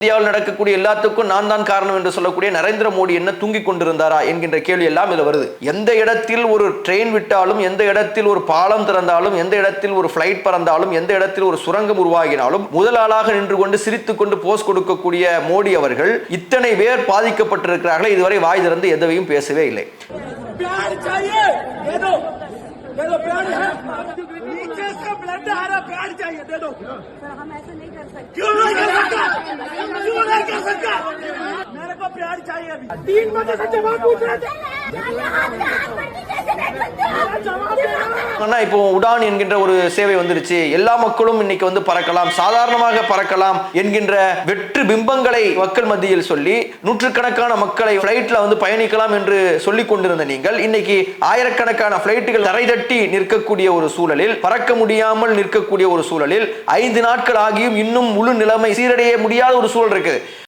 இந்தியாவில் நடக்கக்கூடிய எல்லாத்துக்கும் நான் தான் காரணம் என்று சொல்லக்கூடிய நரேந்திர மோடி என்ன தூங்கிக் கொண்டிருந்தாரா என்கின்ற கேள்வி எல்லாம் இதுல வருது. எந்த இடத்தில் ஒரு ட்ரெயின் விட்டாலும், எந்த இடத்தில் ஒரு பாலம் திறந்தாலும், எந்த இடத்தில் ஒரு பிளைட் பறந்தாலும், எந்த இடத்தில் ஒரு சுரங்கம் உருவாகினாலும் முதல் ஆளாக நின்று கொண்டு சிரித்துக் கொண்டு போஸ் கொடுக்கக்கூடிய மோடி அவர்கள் இத்தனை பேர் பாதிக்கப்பட்டிருக்கிறார்கள், இதுவரை வாய் திறந்து எதையும் பேசவே இல்லை. दे दो प्यार है, नीचे से ब्लड आ रहा, प्यार चाहिए, दे दो। सर हम ऐसा नहीं कर सकते। क्यों नहीं कर सकता? क्यों नहीं कर सकता? मेरे को प्यार चाहिए अभी। 3 बजे से जवाब पूछ रहे थे। இப்போ உடான் என்கின்ற ஒரு சேவை வந்துருச்சு, எல்லா மக்களும் இன்னைக்கு வந்து பறக்கலாம், சாதாரணமாக பறக்கலாம் என்கின்ற வெற்று பிம்பங்களை மக்கள் மத்தியில் சொல்லி நூற்றுக்கணக்கான மக்களை பிளைட்ல வந்து பயணிக்கலாம் என்று சொல்லிக் கொண்டிருந்த நீங்கள் இன்னைக்கு ஆயிரக்கணக்கான பிளைட்டுகள் தரை தட்டி நிற்கக்கூடிய ஒரு சூழலில், பறக்க முடியாமல் நிற்கக்கூடிய ஒரு சூழலில் 5 நாட்கள் ஆகியும் இன்னும் முழு நிலைமை சீரடைய முடியாத ஒரு சூழல் இருக்குது.